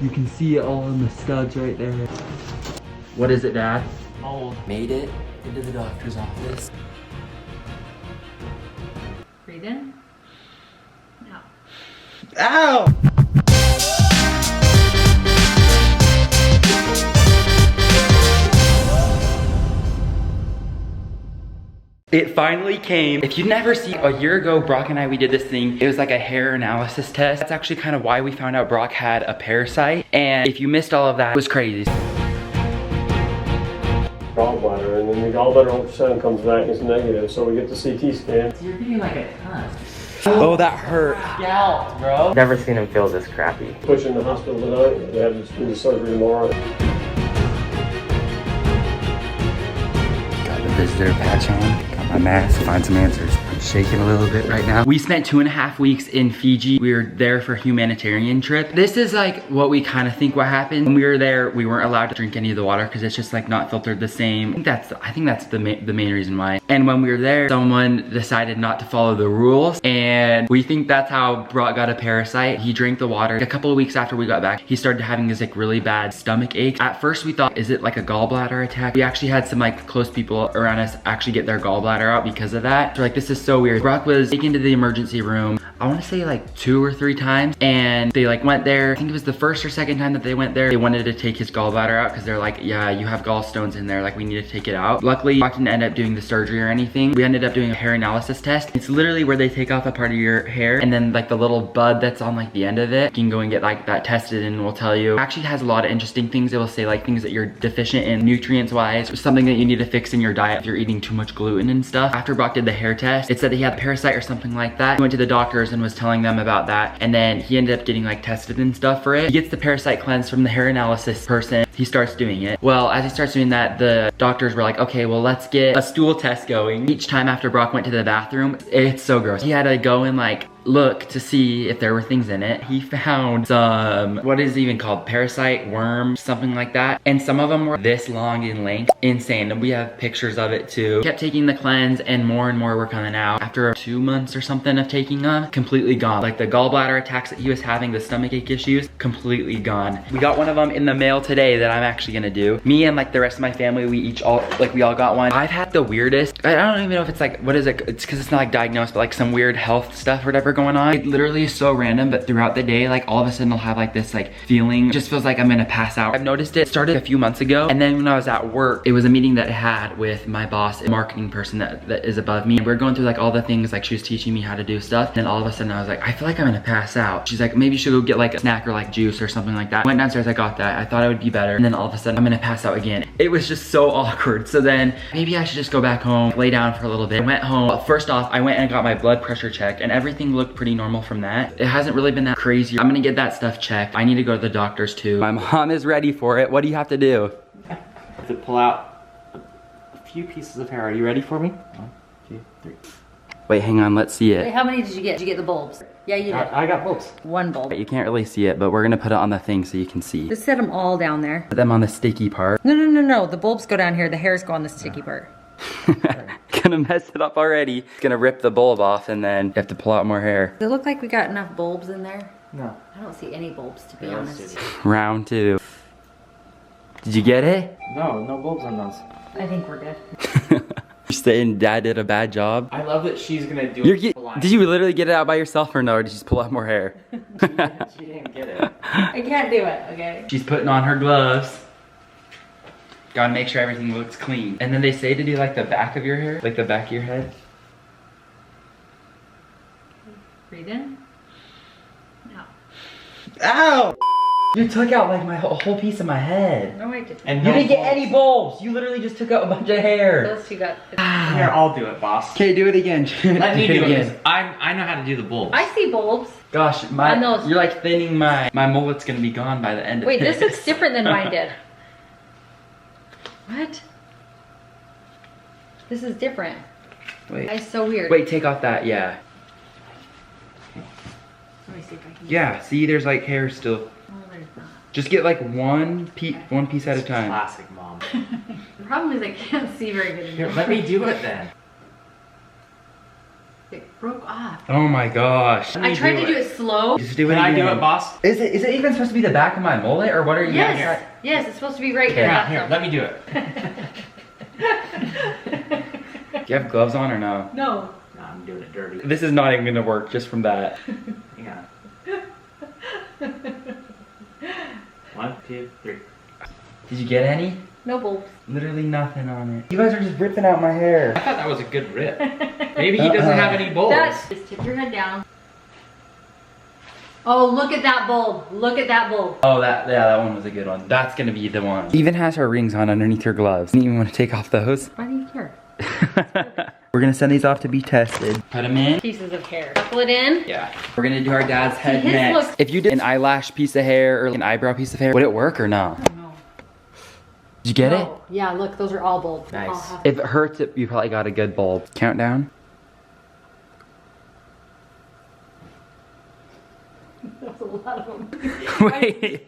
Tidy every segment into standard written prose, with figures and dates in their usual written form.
You can see it all in the studs right there. What is it, Dad? Mold. Made it into the doctor's office. Breathe in. No. Ow! It finally came. If you'd never seen, a year ago, Brock and I, we did this thing. It was like a hair analysis test. That's actually kind of why we found out Brock had a parasite. And if you missed all of that, it was crazy. Gallbladder, and then the gallbladder ultrasound comes back and it's negative, so we get the CT scan. So you're getting like a ton. Oh, that hurt. Scalp, bro. Never seen him feel this crappy. Push in the hospital tonight. They have to do the surgery tomorrow. Got the visitor patch on. Got my mask. Find some answers. I'm shaking a little bit right now. We spent 2.5 weeks in Fiji. We were there for a humanitarian trip. This is like what we kind of think what happened. When we were there, we weren't allowed to drink any of the water because it's just like not filtered the same. I think that's the main reason why. And when we were there, someone decided not to follow the rules, and we think that's how Brock got a parasite. He drank the water. A couple of weeks after we got back, he started having this like really bad stomach ache. At first we thought, is it like a gallbladder attack? We actually had some like close people around us actually get their gallbladder out because of that. So like, this is so weird. Brock was taken to the emergency room, I want to say like 2 or 3 times, and they like went there. I think it was the first or second time that they went there. They wanted to take his gallbladder out because they're like, yeah, you have gallstones in there, like we need to take it out. Luckily, Brock didn't end up doing the surgery or anything. We ended up doing a hair analysis test. It's literally where they take off a part of your hair, and then like the little bud that's on like the end of it, you can go and get like that tested, and we'll tell you. It actually has a lot of interesting things. It will say like things that you're deficient in nutrients wise, something that you need to fix in your diet if you're eating too much gluten and stuff. After Brock did the hair test, it said that he had a parasite or something like that. He went to the doctors and was telling them about that, and then he ended up getting like tested and stuff for it. He gets the parasite cleanse from the hair analysis person. He starts doing it. Well, as he starts doing that, the doctors were like, okay, well, let's get a stool test going. Each time after Brock went to the bathroom, it's so gross. He had to go and like look to see if there were things in it. He found some, what is it even called? Parasite, worm, something like that. And some of them were this long in length. Insane. And we have pictures of it too. Kept taking the cleanse, and more were coming out. After 2 months or something of taking them, completely gone. Like the gallbladder attacks that he was having, the stomach ache issues, completely gone. We got one of them in the mail today that I'm actually gonna do. Me and like the rest of my family, we all got one. I've had the weirdest, I don't even know if it's like, what is it? It's because it's not like diagnosed, but like some weird health stuff or whatever going on. It literally is so random, but throughout the day, like all of a sudden I'll have like this like feeling, just feels like I'm gonna pass out. I've noticed it started a few months ago, and then when I was at work, it was a meeting that I had with my boss, a marketing person that is above me. And we're going through like all the things, like she was teaching me how to do stuff. And then all of a sudden I was like, I feel like I'm gonna pass out. She's like, maybe you should go get like a snack or like juice or something like that. Went downstairs, I got that. I thought I would be better. And then all of a sudden I'm gonna pass out again. It was just so awkward. So then maybe I should just go back home, lay down for a little bit. I went home. Well, first off, I went and got my blood pressure checked, and everything looked pretty normal from that. It hasn't really been that crazy. I'm gonna get that stuff checked. I need to go to the doctors too. My mom is ready for it. What do you have to do? To pull out a few pieces of hair. Are you ready for me? 1, 2, 3. Wait, hang on, let's see Wait, it. how many did you get? Did you get the bulbs? Yeah, you did. I got bulbs. 1 bulb. You can't really see it, but we're gonna put it on the thing so you can see. Just set them all down there. Put them on the sticky part. No. The bulbs go down here. The hairs go on the sticky part. Gonna mess it up already. Gonna rip the bulb off, and then you have to pull out more hair. Does it look like we got enough bulbs in there? No. I don't see any bulbs, to be honest. Round 2. Did you get it? No bulbs on those. I think we're good. You're saying Dad did a bad job? I love that she's gonna do it. Did you literally get it out by yourself, or no? Or did you just pull out more hair? She didn't get it. I can't do it, okay? She's putting on her gloves. Gotta make sure everything looks clean. And then they say to do like the back of your hair, like the back of your head. Breathe in. No. Ow! You took out like my whole piece of my head. No, I didn't. And You didn't get any bulbs. You literally just took out a bunch of hair. Those 2 got... Here, I'll do it, boss. Okay, do it again. Let me do it, 'cause I know how to do the bulbs. I see bulbs. Gosh, On those. you're like thinning my mullet's gonna be gone by the end of Wait, this. this looks different than mine did. What? This is different. Wait. That's so weird. Wait, take off that, yeah. Let me see if I can... Yeah, see, there's like hair still. Oh, there's not. Just get like one piece at a time. Classic mom. The problem is I can't see very good. Here, let me do it then. It broke off. Oh my gosh. I tried to do it slow. Just do it Can I again. do it, boss? Is it even supposed to be the back of my mullet, or what are you guys Yes. Yes, it's supposed to be right here. Yeah, here, That's let me do it. Do you have gloves on or no? No. No, I'm doing it dirty. This is not even gonna work just from that. Yeah. 1, 2, 3. Did you get any? No bulbs. Literally nothing on it. You guys are just ripping out my hair. I thought that was a good rip. Maybe he doesn't have any bulbs. Just tip your head down. Oh, look at that bulb. Look at that bulb. Oh, that one was a good one. That's gonna be the one. Even has her rings on underneath her gloves. Didn't even want to take off those. Why do you care? We're gonna send these off to be tested. Put them in. Pieces of hair. Buckle it in. Yeah. We're gonna do our dad's head his next. looks- If you did an eyelash piece of hair or an eyebrow piece of hair, would it work or no? No. Did you get it? No. Yeah, look, those are all bulbs. They all Nice. have- If it hurts, you probably got a good bulb. Countdown. That's a lot of them. Wait.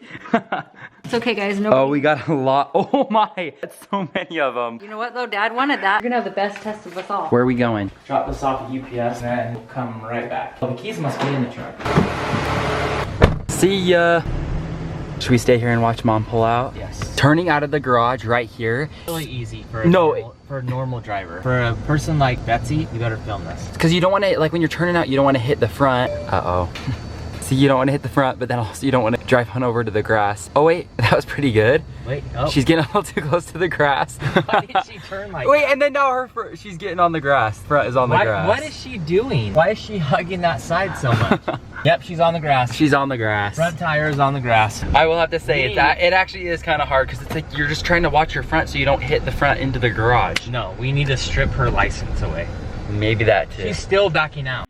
It's okay, guys. No. Oh, we got a lot. Oh my, that's so many of them. You know what though? Dad wanted that. You're gonna have the best test of us all. Where are we going? Drop this off at UPS and then we'll come right back. Well, the keys must be in the truck. See ya. Should we stay here and watch Mom pull out? Yes. Turning out of the garage right here. Really easy for No, a normal driver. For a person like Betsy, you better film this. Because you don't want to, like when you're turning out, you don't want to hit the front. Uh-oh. See, you don't want to hit the front, but then also you don't want to drive on over to the grass. Oh wait, that was pretty good. Wait, oh. She's getting a little too close to the grass. Why did she turn like Wait, that? and then now she's getting on the grass. Front is on the grass. What is she doing? Why is she hugging that side so much? Yep, she's on the grass. She's on the grass. Front tire is on the grass. I will have to say, it actually is kind of hard because it's like you're just trying to watch your front so you don't hit the front into the garage. No, we need to strip her license away. Maybe that too. She's still backing out.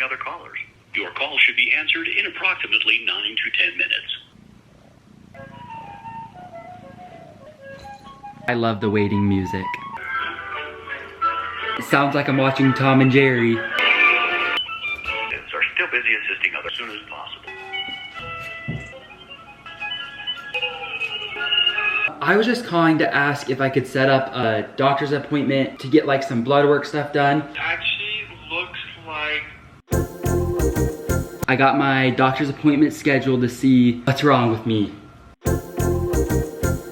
Other callers. Your call should be answered in approximately 9 to 10 minutes. I love the waiting music. It sounds like I'm watching Tom and Jerry. Are still busy assisting others as soon as possible. I was just calling to ask if I could set up a doctor's appointment to get like some blood work stuff done. Actually, looks like I got my doctor's appointment scheduled to see what's wrong with me.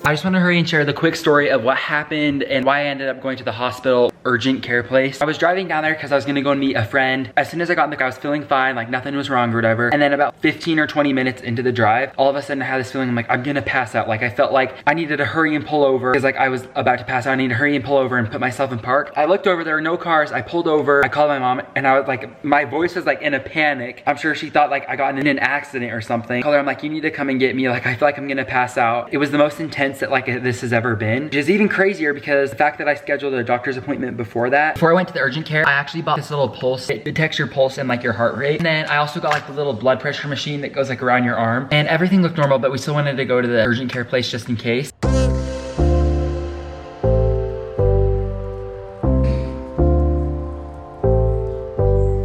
I just want to hurry and share the quick story of what happened and why I ended up going to the hospital urgent care place. I was driving down there because I was gonna go and meet a friend. As soon as I got in the car, I was feeling fine, like nothing was wrong or whatever. And then about 15 or 20 minutes into the drive, all of a sudden I had this feeling, I'm like, I'm gonna pass out. Like I felt like I needed to hurry and pull over because like I was about to pass out. I needed to hurry and pull over and put myself in park. I looked over, there were no cars. I pulled over, I called my mom and I was like, my voice was like in a panic. I'm sure she thought like I got in an accident or something. I called her, I'm like, you need to come and get me. Like I feel like I'm gonna pass out. It was the most intense that like this has ever been. Which is even crazier because the fact that I scheduled a doctor's appointment before that. Before I went to the urgent care, I actually bought this little pulse. It detects your pulse and like your heart rate. And then I also got like the little blood pressure machine that goes like around your arm. And everything looked normal, but we still wanted to go to the urgent care place just in case.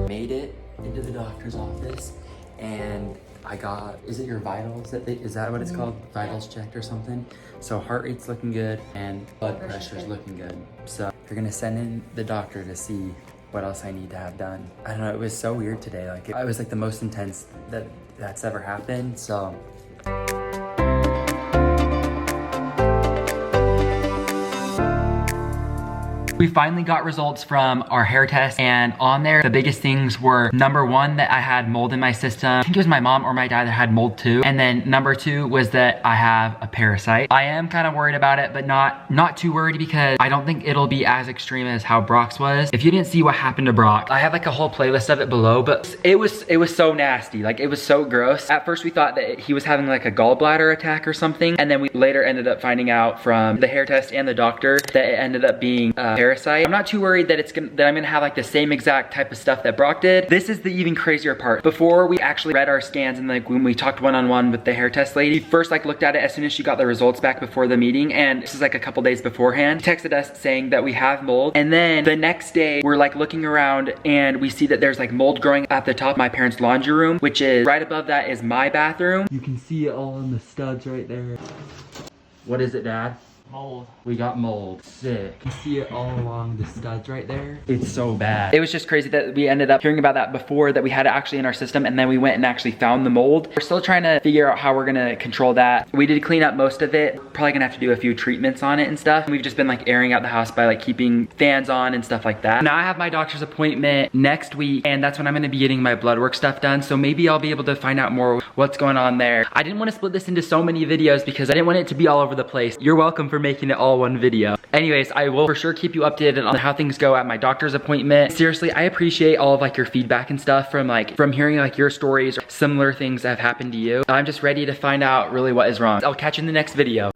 Made it into the doctor's office and I got, is it your vitals? Is that what it's called? Vitals checked or something? So heart rate's looking good and blood pressure's looking good. So they're gonna send in the doctor to see what else I need to have done. I don't know, it was so weird today. Like it was like the most intense that's ever happened, so. We finally got results from our hair test and on there, the biggest things were number one, that I had mold in my system. I think it was my mom or my dad that had mold too. And then number two was that I have a parasite. I am kind of worried about it, but not too worried because I don't think it'll be as extreme as how Brock's was. If you didn't see what happened to Brock, I have like a whole playlist of it below, but it was so nasty. Like it was so gross. At first we thought that he was having like a gallbladder attack or something. And then we later ended up finding out from the hair test and the doctor that it ended up being a parasite. parasite. I'm not too worried that I'm gonna have like the same exact type of stuff that Brock did. This is the even crazier part. Before we actually read our scans and like when we talked one-on-one with the hair test lady, first like looked at it as soon as she got the results back before the meeting, and this is like a couple days beforehand, texted us saying that we have mold. And then the next day we're like looking around and we see that there's like mold growing at the top of my parents' laundry room, which is right above that is my bathroom. You can see it all in the studs right there. What is it, Dad? Mold. We got mold. Sick. You see it all along the studs right there? It's so bad. It was just crazy that we ended up hearing about that before that we had it actually in our system, and then we went and actually found the mold. We're still trying to figure out how we're gonna control that. We did clean up most of it. We're probably gonna have to do a few treatments on it and stuff. We've just been like airing out the house by like keeping fans on and stuff like that. Now I have my doctor's appointment next week, and that's when I'm gonna be getting my blood work stuff done. So maybe I'll be able to find out more what's going on there. I didn't want to split this into so many videos because I didn't want it to be all over the place. You're welcome for making it all one video. Anyways, I will for sure keep you updated on how things go at my doctor's appointment. Seriously, I appreciate all of like your feedback and stuff from hearing like your stories or similar things that have happened to you. I'm just ready to find out really what is wrong. I'll catch you in the next video.